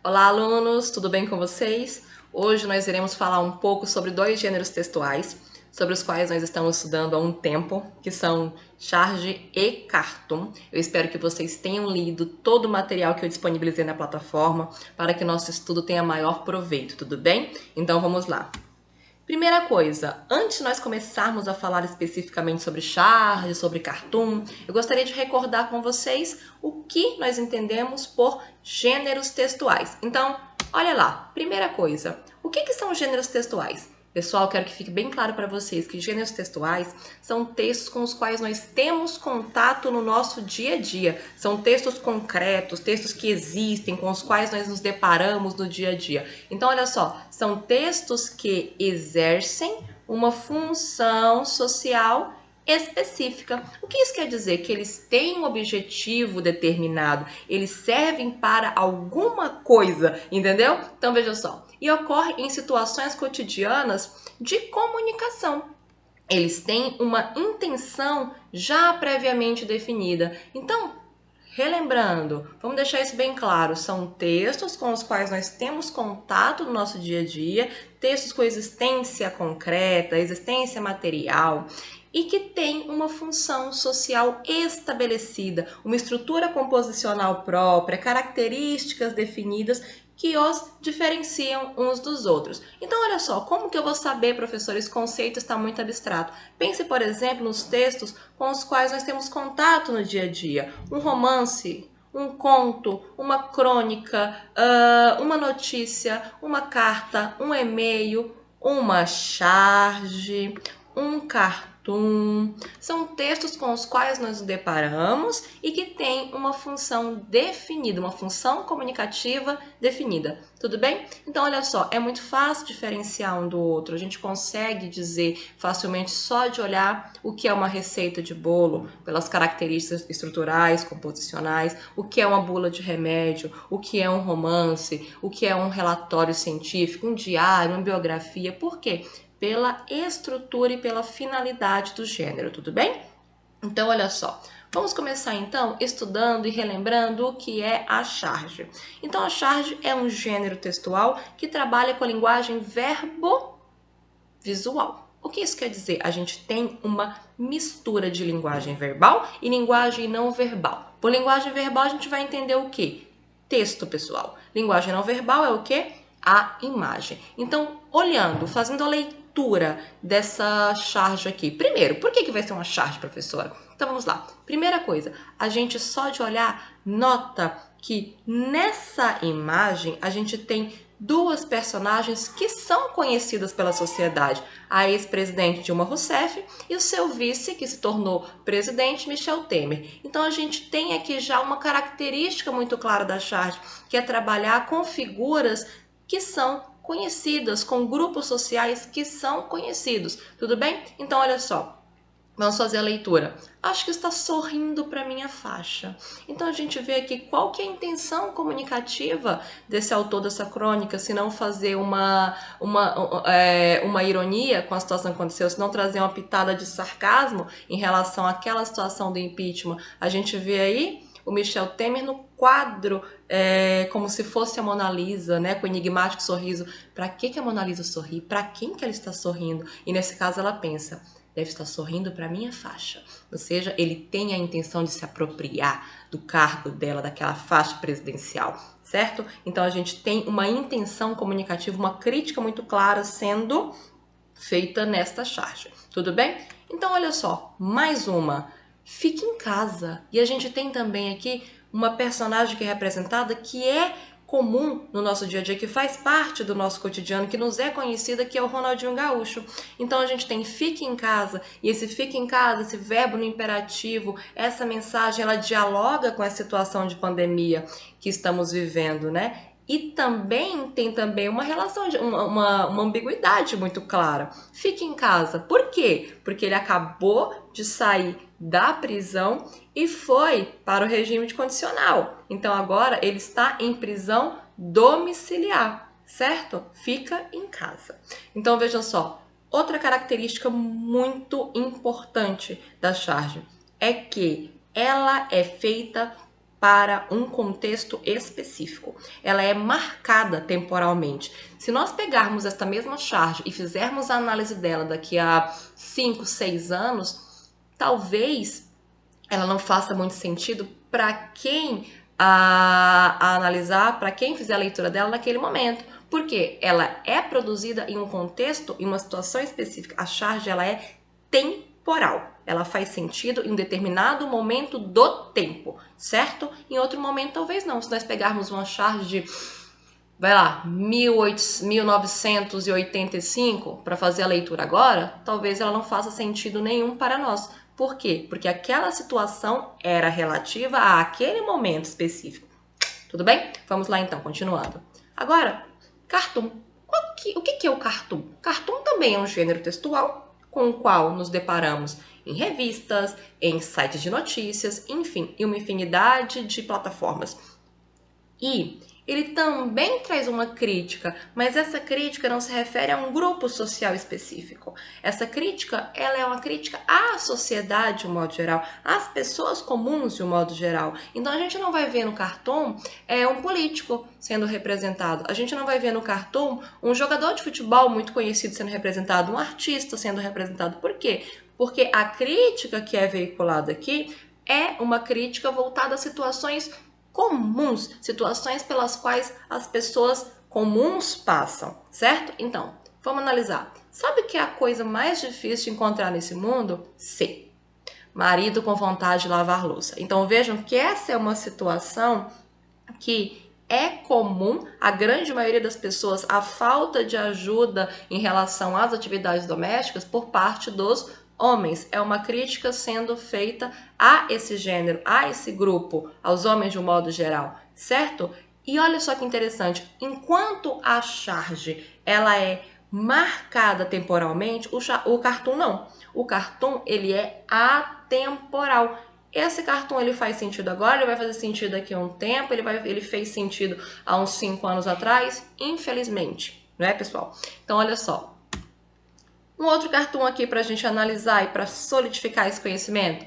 Olá, alunos, tudo bem com vocês? Hoje nós iremos falar um pouco sobre dois gêneros textuais, sobre os quais nós estamos estudando há um tempo, que são charge e cartoon. Eu espero que vocês tenham lido todo o material que eu disponibilizei na plataforma para que nosso estudo tenha maior proveito, tudo bem? Então vamos lá. Primeira coisa, antes de nós começarmos a falar especificamente sobre charge, sobre cartoon, eu gostaria de recordar com vocês o que nós entendemos por gêneros textuais. Então, olha lá, primeira coisa, o que são gêneros textuais? Pessoal, quero que fique bem claro para vocês que gêneros textuais são textos com os quais nós temos contato no nosso dia a dia. São textos concretos, textos que existem, com os quais nós nos deparamos no dia a dia. Então, olha só, são textos que exercem uma função social específica. O que isso quer dizer? Que eles têm um objetivo determinado, eles servem para alguma coisa, entendeu? Então veja só, e ocorre em situações cotidianas de comunicação. Eles têm uma intenção já previamente definida. Então, relembrando, vamos deixar isso bem claro, são textos com os quais nós temos contato no nosso dia a dia, textos com existência concreta, existência material, e que têm uma função social estabelecida, uma estrutura composicional própria, características definidas que os diferenciam uns dos outros. Então, olha só, como que eu vou saber, professor, esse conceito está muito abstrato? Pense, por exemplo, nos textos com os quais nós temos contato no dia a dia. Um romance, um conto, uma crônica, uma notícia, uma carta, um e-mail, uma charge, um cartoon. São textos com os quais nós nos deparamos e que têm uma função definida, uma função comunicativa definida. Tudo bem? Então, olha só, é muito fácil diferenciar um do outro. A gente consegue dizer facilmente só de olhar o que é uma receita de bolo, pelas características estruturais, composicionais, o que é uma bula de remédio, o que é um romance, o que é um relatório científico, um diário, uma biografia. Por quê? Pela estrutura e pela finalidade do gênero, tudo bem? Então, olha só, vamos começar então estudando e relembrando o que é a charge. Então, a charge é um gênero textual que trabalha com a linguagem verbo-visual. O que isso quer dizer? A gente tem uma mistura de linguagem verbal e linguagem não verbal. Por linguagem verbal, a gente vai entender o quê? Texto, pessoal. Linguagem não verbal é o quê? A imagem. Então, olhando, fazendo a leitura dessa charge aqui. Primeiro, por que vai ser uma charge, professora? Então vamos lá. Primeira coisa, a gente só de olhar nota que nessa imagem a gente tem duas personagens que são conhecidas pela sociedade. A ex-presidente Dilma Rousseff e o seu vice, que se tornou presidente, Michel Temer. Então a gente tem aqui já uma característica muito clara da charge, que é trabalhar com figuras que são conhecidas, com grupos sociais que são conhecidos. Tudo bem? Então, olha só. Vamos fazer a leitura. Acho que está sorrindo para minha faixa. Então, a gente vê aqui qual que é a intenção comunicativa desse autor dessa crônica, se não fazer uma ironia com a situação que aconteceu, se não trazer uma pitada de sarcasmo em relação àquela situação do impeachment. A gente vê aí o Michel Temer no quadro, como se fosse a Mona Lisa, né, com o enigmático sorriso. Para que a Mona Lisa sorri? Para quem que ela está sorrindo? E nesse caso ela pensa, deve estar sorrindo para minha faixa. Ou seja, ele tem a intenção de se apropriar do cargo dela, daquela faixa presidencial, certo? Então a gente tem uma intenção comunicativa, uma crítica muito clara sendo feita nesta charge. Tudo bem? Então olha só, mais uma. Fique em casa. E a gente tem também aqui uma personagem que é representada que é comum no nosso dia a dia, que faz parte do nosso cotidiano, que nos é conhecida, que é o Ronaldinho Gaúcho. Então a gente tem fique em casa, e esse fique em casa, esse verbo no imperativo, essa mensagem, ela dialoga com a situação de pandemia que estamos vivendo, né? E também tem uma relação, uma ambiguidade muito clara. Fique em casa. Por quê? Porque ele acabou de sair da prisão e foi para o regime de condicional. Então agora ele está em prisão domiciliar, certo? Fica em casa. Então vejam só, outra característica muito importante da charge é que ela é feita para um contexto específico. Ela é marcada temporalmente. Se nós pegarmos esta mesma charge e fizermos a análise dela daqui a 5, 6 anos, talvez ela não faça muito sentido para quem a analisar, para quem fizer a leitura dela naquele momento. Porque ela é produzida em um contexto, em uma situação específica. A charge ela é temporal. Ela faz sentido em um determinado momento do tempo, certo? Em outro momento, talvez não. Se nós pegarmos uma charge de, vai lá, 1985 para fazer a leitura agora, talvez ela não faça sentido nenhum para nós. Por quê? Porque aquela situação era relativa àquele momento específico. Tudo bem? Vamos lá então, continuando. Agora, cartoon. O que é o cartoon? Cartoon também é um gênero textual com o qual nos deparamos em revistas, em sites de notícias, enfim, em uma infinidade de plataformas. E ele também traz uma crítica, mas essa crítica não se refere a um grupo social específico. Essa crítica, ela é uma crítica à sociedade de um modo geral, às pessoas comuns de um modo geral. Então a gente não vai ver no cartoon um político sendo representado. A gente não vai ver no cartoon um jogador de futebol muito conhecido sendo representado, um artista sendo representado. Por quê? Porque a crítica que é veiculada aqui é uma crítica voltada a situações comuns, situações pelas quais as pessoas comuns passam, certo? Então, vamos analisar. Sabe o que é a coisa mais difícil de encontrar nesse mundo? Sim, marido com vontade de lavar louça. Então, vejam que essa é uma situação que é comum à grande maioria das pessoas, a falta de ajuda em relação às atividades domésticas por parte dos homens. É uma crítica sendo feita a esse gênero, a esse grupo, aos homens de um modo geral, certo? E olha só que interessante, enquanto a charge ela é marcada temporalmente, o cartoon não. O cartoon ele é atemporal. Esse cartoon ele faz sentido agora, ele vai fazer sentido daqui a um tempo, ele fez sentido há uns 5 anos atrás, infelizmente, não é, pessoal? Então, olha só. Um outro cartoon aqui para a gente analisar e para solidificar esse conhecimento.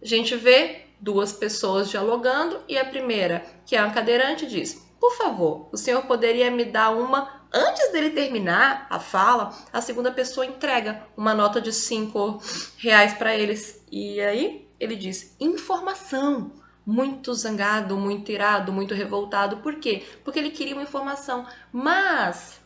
A gente vê duas pessoas dialogando e a primeira, que é uma cadeirante, diz: por favor, o senhor poderia me dar uma... Antes dele terminar a fala, a segunda pessoa entrega uma nota de R$5 para eles. E aí ele diz: informação. Muito zangado, muito irado, muito revoltado. Por quê? Porque ele queria uma informação. Mas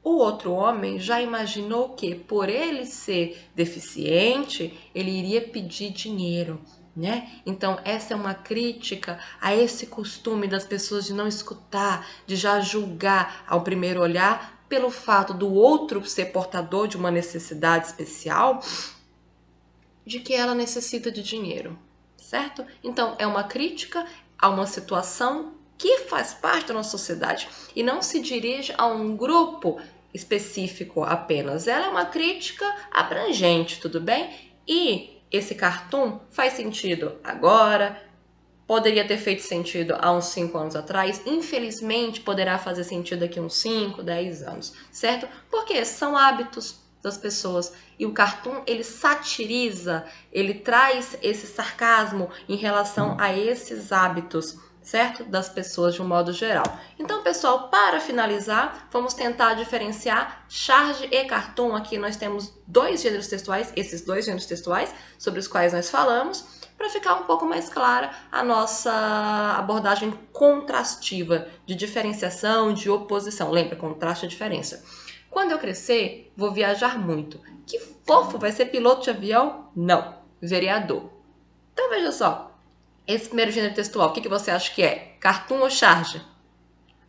o outro homem já imaginou que, por ele ser deficiente, ele iria pedir dinheiro, né? Então, essa é uma crítica a esse costume das pessoas de não escutar, de já julgar ao primeiro olhar, pelo fato do outro ser portador de uma necessidade especial, de que ela necessita de dinheiro, certo? Então, é uma crítica a uma situação que faz parte da nossa sociedade e não se dirige a um grupo específico apenas. Ela é uma crítica abrangente, tudo bem? E esse cartoon faz sentido agora, poderia ter feito sentido há uns 5 anos atrás, infelizmente poderá fazer sentido daqui a uns 5, 10 anos, certo? Porque são hábitos das pessoas e o cartoon ele satiriza, ele traz esse sarcasmo em relação a esses hábitos, certo? Das pessoas de um modo geral. Então, pessoal, para finalizar, vamos tentar diferenciar charge e cartoon. Aqui nós temos dois gêneros textuais, esses dois gêneros textuais sobre os quais nós falamos, para ficar um pouco mais clara a nossa abordagem contrastiva de diferenciação, de oposição. Lembra, contraste é diferença. Quando eu crescer, vou viajar muito. Que fofo, vai ser piloto de avião? Não, vereador. Então, veja só. Esse primeiro gênero textual, o que você acha que é? Cartoon ou charge?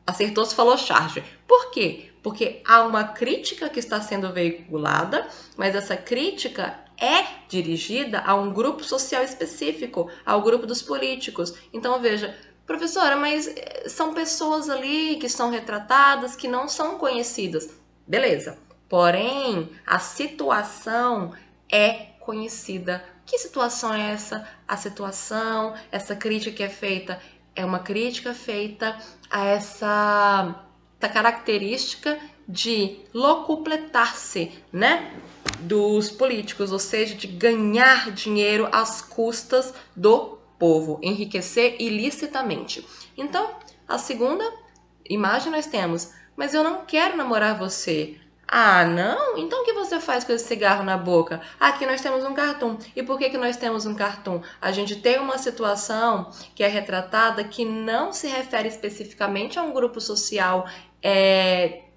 Acertou se falou charge. Por quê? Porque há uma crítica que está sendo veiculada, mas essa crítica é dirigida a um grupo social específico, ao grupo dos políticos. Então, veja, professora, mas são pessoas ali que são retratadas, que não são conhecidas. Beleza. Porém, a situação é conhecida. Que situação é essa? A situação, essa crítica que é feita, é uma crítica feita a essa característica de locupletar-se, né, dos políticos, ou seja, de ganhar dinheiro às custas do povo, enriquecer ilicitamente. Então, a segunda imagem nós temos, mas eu não quero namorar você. Ah, não? Então o que você faz com esse cigarro na boca? Aqui nós temos um cartoon. E por que nós temos um cartoon? A gente tem uma situação que é retratada que não se refere especificamente a um grupo social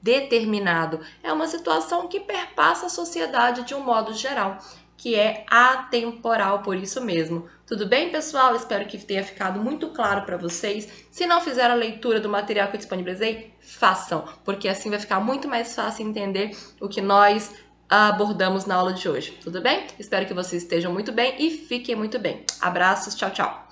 determinado. É uma situação que perpassa a sociedade de um modo geral, que é atemporal, por isso mesmo. Tudo bem, pessoal? Espero que tenha ficado muito claro para vocês. Se não fizeram a leitura do material que eu disponibilizei, façam, porque assim vai ficar muito mais fácil entender o que nós abordamos na aula de hoje. Tudo bem? Espero que vocês estejam muito bem e fiquem muito bem. Abraços, tchau, tchau!